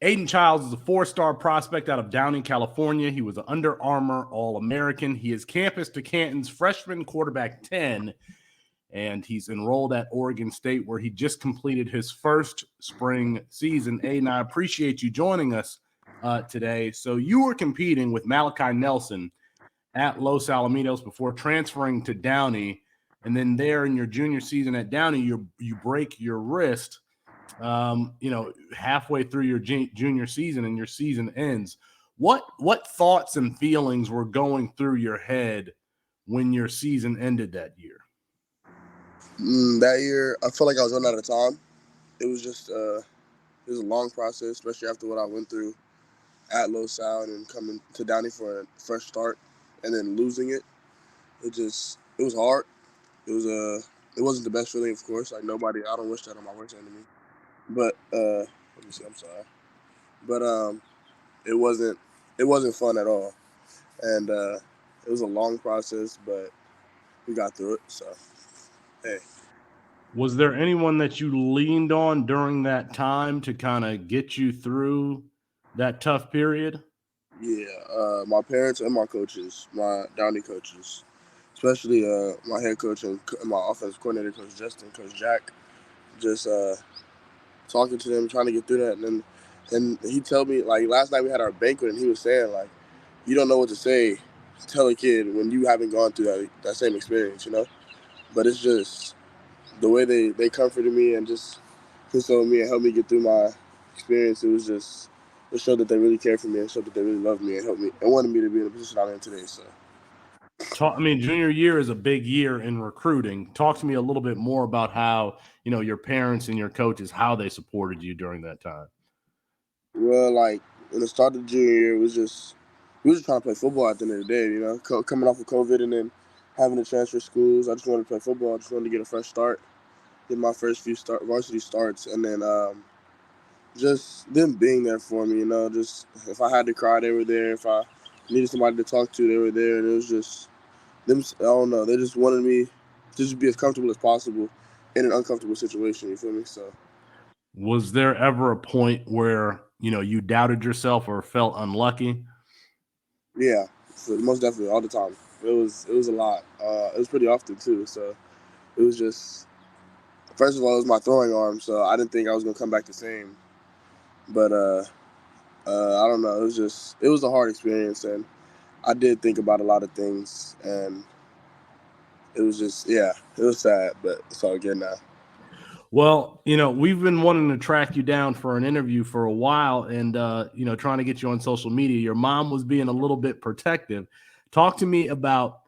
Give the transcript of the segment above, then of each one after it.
Aidan Chiles is a four-star prospect out of Downey, California. He was an Under Armour All-American. He is campus to Canton's freshman quarterback 10, and he's enrolled at Oregon State, where he just completed his first spring season. Aidan, I appreciate you joining us today. So you were competing with Malachi Nelson at Los Alamitos before transferring to Downey, and then there in your junior season at Downey, you break your wrist halfway through your junior season, and your season ends. What thoughts and feelings were going through your head when your season ended that year? That year, I felt like I was running out of time. It was just it was a long process, especially after what I went through at Los Al and coming to Downey for a fresh start and then losing it. It was hard. It wasn't the best feeling, of course. Like nobody, I don't wish that on my worst enemy. But let me see. I'm sorry, but it wasn't fun at all, and it was a long process, but we got through it. So, hey. Was there anyone that you leaned on during that time to kind of get you through that tough period? Yeah, my parents and my coaches, my Downey coaches, especially my head coach and my offensive coordinator, Coach Justin, Coach Jack, just talking to them, trying to get through that. And he told me, like, last night we had our banquet, and he was saying, like, you don't know what to say. Tell a kid when you haven't gone through that same experience, you know? But it's just the way they comforted me and just consoled me and helped me get through my experience. It showed that they really cared for me and showed that they really loved me and helped me and wanted me to be in the position I'm in today. So. Junior year is a big year in recruiting. Talk to me a little bit more about how, your parents and your coaches, how they supported you during that time. Well, like, in the start of the junior year, we were just trying to play football at the end of the day, coming off of COVID and then having to transfer schools. I just wanted to play football. I just wanted to get a fresh start, get my first few varsity starts, and then just them being there for me, just if I had to cry, they were there. If I needed somebody to talk to, they were there. And it was just them, I don't know, they just wanted me to just be as comfortable as possible in an uncomfortable situation, you feel me? So. Was there ever a point where, you doubted yourself or felt unlucky? Yeah, so most definitely, all the time. It was a lot. It was pretty often too. So it was just, first of all, it was my throwing arm, so I didn't think I was gonna come back the same. But I don't know. It was a hard experience, and I did think about a lot of things, and it was just, yeah, it was sad, but it's all good now. Well, we've been wanting to track you down for an interview for a while and, trying to get you on social media. Your mom was being a little bit protective. Talk to me about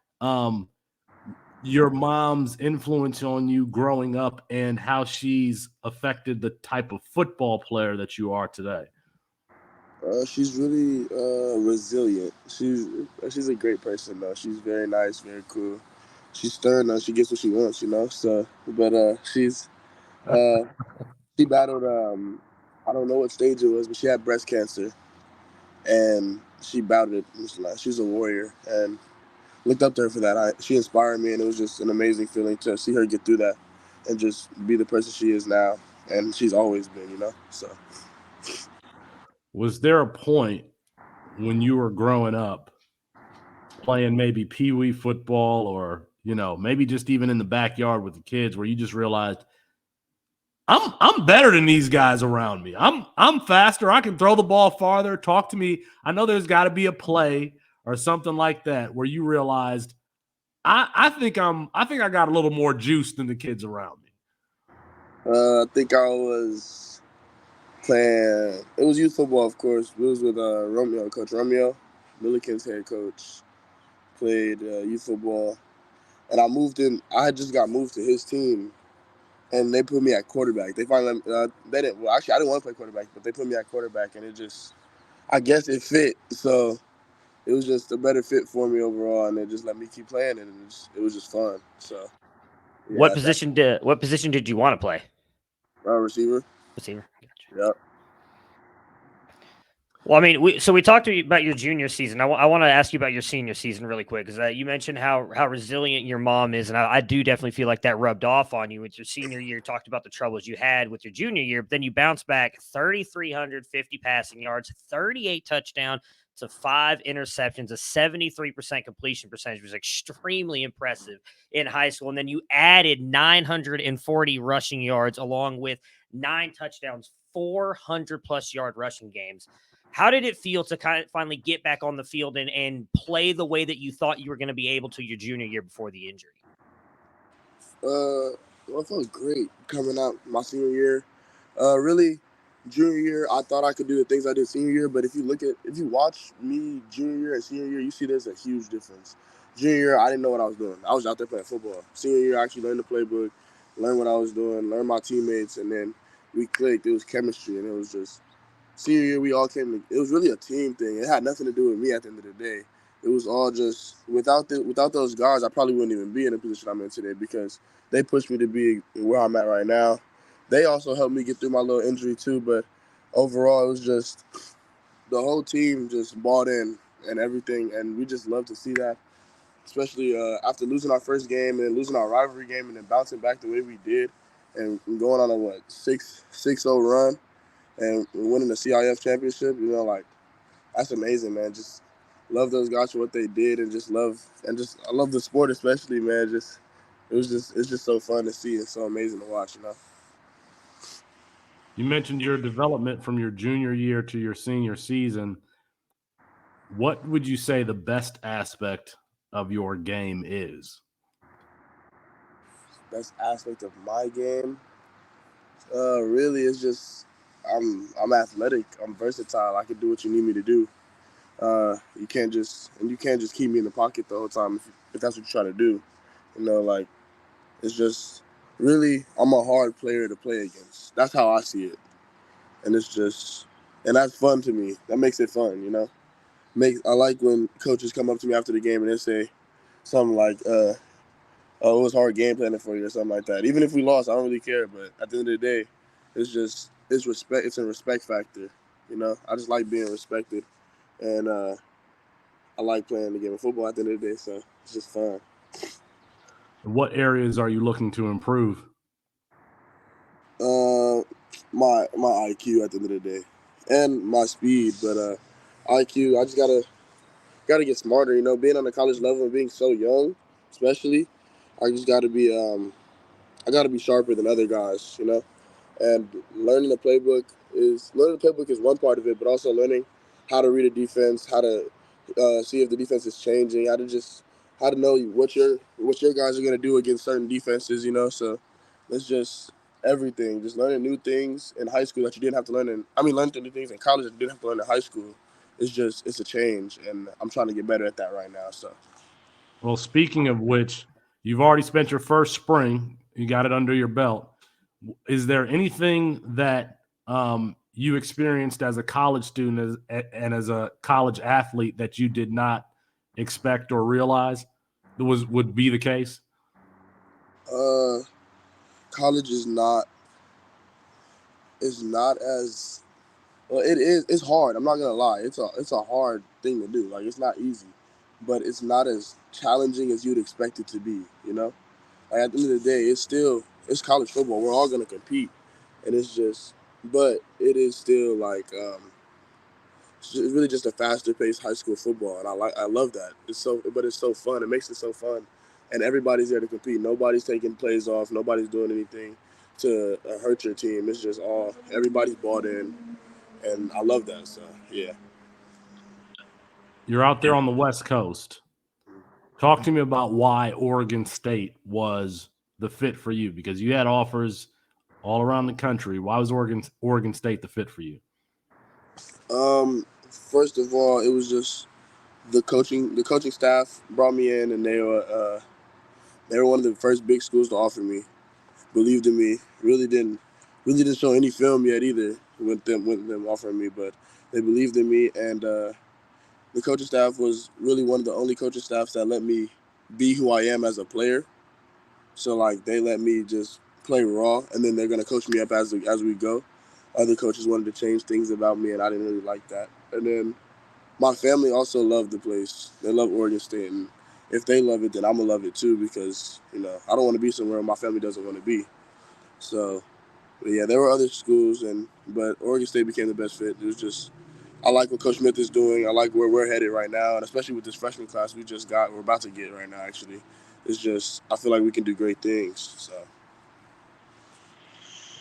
your mom's influence on you growing up and how she's affected the type of football player that you are today. She's really resilient. She's a great person, though. She's very nice, very cool. She's stern, though. She gets what she wants, So, but she battled. I don't know what stage it was, but she had breast cancer, and she battled it. She's a warrior, and looked up to her for that. She inspired me, and it was just an amazing feeling to see her get through that, and just be the person she is now, and she's always been, So. Was there a point when you were growing up playing maybe pee-wee football or, maybe just even in the backyard with the kids where you just realized I'm better than these guys around me. I'm faster. I can throw the ball farther. Talk to me. I know there's got to be a play or something like that where you realized I think I got a little more juice than the kids around me. I think I was playing. It was youth football, of course. It was with Coach Romeo, Milliken's head coach. Played youth football, and I moved in. I had just got moved to his team, and they put me at quarterback. They finally they didn't. Well, actually, I didn't want to play quarterback, but they put me at quarterback, and I guess it fit. So it was just a better fit for me overall, and they just let me keep playing, and it was just fun. So. Yeah, what position did you want to play? Receiver. Receiver. Gotcha. Yep. Well, I mean, we talked to you about your junior season. I want to ask you about your senior season really quick, because you mentioned how resilient your mom is, and I do definitely feel like that rubbed off on you with your senior year. Talked about the troubles you had with your junior year, but then you bounced back 3,350 passing yards, 38 touchdowns to 5 interceptions, a 73% completion percentage, was extremely impressive in high school. And then you added 940 rushing yards along with 9 touchdowns, 400 plus yard rushing games. How did it feel to kind of finally get back on the field and play the way that you thought you were going to be able to your junior year before the injury? Well, it felt great coming out my senior year. Really, junior year, I thought I could do the things I did senior year, but if you watch me junior year and senior year, you see there's a huge difference. Junior year, I didn't know what I was doing. I was out there playing football. Senior year, I actually learned the playbook, learned what I was doing, learned my teammates, and then we clicked. It was chemistry, and it was just senior year, we all came. It was really a team thing. It had nothing to do with me at the end of the day. It was all just without those guys, I probably wouldn't even be in the position I'm in today because they pushed me to be where I'm at right now. They also helped me get through my little injury too, but overall, it was just the whole team just bought in and everything, and we just love to see that, especially after losing our first game and losing our rivalry game and then bouncing back the way we did and going on a 6-0 run and winning the CIF championship. Like that's amazing, man. Just love those guys for what they did, and I love the sport especially, man. It's just so fun to see and so amazing to watch. You mentioned your development from your junior year to your senior season. What would you say the best aspect of your game is? Best aspect of my game, really, is just I'm athletic. I'm versatile. I can do what you need me to do. You can't just keep me in the pocket the whole time if that's what you're trying to do. Like it's just really I'm a hard player to play against. That's how I see it, and and that's fun to me. That makes it fun. I like when coaches come up to me after the game and they say something like, "Oh, it was hard game planning for you" or something like that. Even if we lost, I don't really care. But at the end of the day, it's respect. It's a respect factor. I just like being respected, and I like playing the game of football at the end of the day. So it's just fun. What areas are you looking to improve? My IQ at the end of the day, and my speed. But IQ, I just gotta get smarter. Being on the college level and being so young, especially, I just gotta be I gotta be sharper than other guys. And learning the playbook is one part of it, but also learning how to read a defense, how to see if the defense is changing, how to know what your guys are gonna do against certain defenses. So it's just everything, just learning new things in high school that you didn't have to learn learning new things in college that you didn't have to learn in high school. It's a change, and I'm trying to get better at that right now. So. Well, speaking of which, you've already spent your first spring. You got it under your belt. Is there anything that you experienced as a college student and as a college athlete that you did not expect or realize would be the case? College is not as well. It's hard. I'm not gonna lie. It's a hard thing to do. Like it's not easy, but it's not as challenging as you'd expect it to be. Like at the end of the day, it's college football. We're all gonna compete, and but it is still like it's really just a faster paced high school football, and I love that. But it's so fun. It makes it so fun, and everybody's there to compete. Nobody's taking plays off. Nobody's doing anything to hurt your team. It's just everybody's bought in, and I love that. So yeah. You're out there on the West Coast. Talk to me about why Oregon State was the fit for you, because you had offers all around the country. Why was Oregon State the fit for you? First of all, it was just the coaching. The coaching staff brought me in, and they were one of the first big schools to offer me. Believed in me. Really didn't show any film yet either with them offering me, but they believed in me, and the coaching staff was really one of the only coaching staffs that let me be who I am as a player. So like they let me just play raw, and then they're gonna coach me up as we go. Other coaches wanted to change things about me, and I didn't really like that. And then my family also loved the place. They love Oregon State, and if they love it, then I'm gonna love it too because I don't want to be somewhere my family doesn't want to be. So, but yeah, there were other schools, but Oregon State became the best fit. It was just I like what Coach Smith is doing. I like where we're headed right now, and especially with this freshman class we're about to get right now. Actually, it's just I feel like we can do great things. So.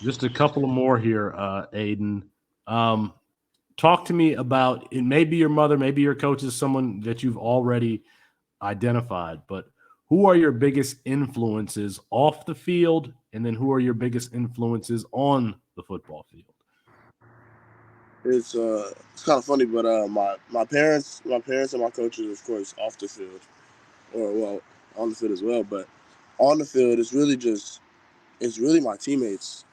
Just a couple of more here, Aidan. Talk to me about it. Maybe your mother, maybe your coach is someone that you've already identified, but who are your biggest influences off the field, and then who are your biggest influences on the football field? It's kind of funny, but my parents and my coaches, of course, off the field, or well, on the field as well. But on the field, it's really my teammates,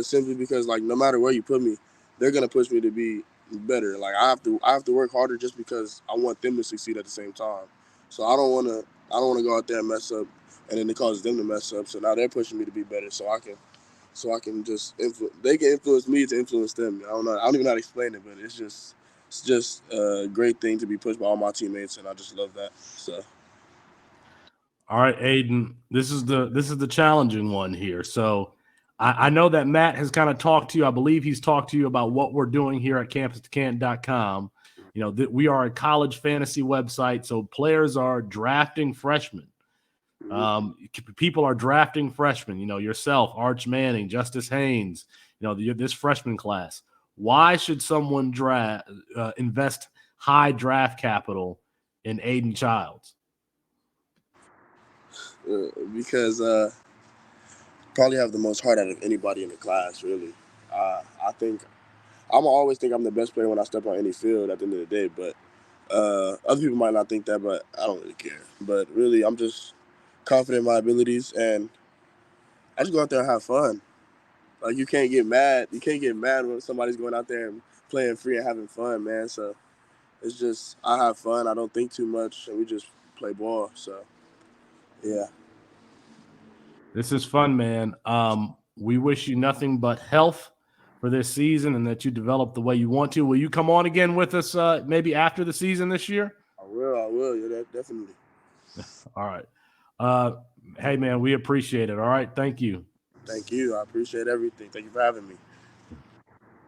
simply because like no matter where you put me, they're gonna push me to be better. Like I have to work harder just because I want them to succeed at the same time. So I don't wanna go out there and mess up, and then it causes them to mess up. So now they're pushing me to be better, so I can just they can influence me to influence them. I don't even know how to explain it, but it's just a great thing to be pushed by all my teammates, and I just love that. So. All right, Aidan, this is the challenging one here. So I know that Matt has kind of talked to you. I believe he's talked to you about what we're doing here at campus2canton.com. We are a college fantasy website, so players are drafting freshmen. People are drafting freshmen. Yourself, Arch Manning, Justice Haynes. This freshman class. Why should someone invest high draft capital in Aidan Chiles? Because probably have the most heart out of anybody in the class, really. I think I'm always think I'm the best player when I step on any field at the end of the day, but other people might not think that, but I don't really care. But really, I'm just confident in my abilities, and I just go out there and have fun. Like you can't get mad. You can't get mad when somebody's going out there and playing free and having fun, man. So it's just I have fun. I don't think too much, and we just play ball. So yeah. This is fun, man. We wish you nothing but health for this season and that you develop the way you want to. Will you come on again with us maybe after the season this year? I will. Yeah, definitely. All right. Hey, man, we appreciate it. All right. Thank you. Thank you. I appreciate everything. Thank you for having me.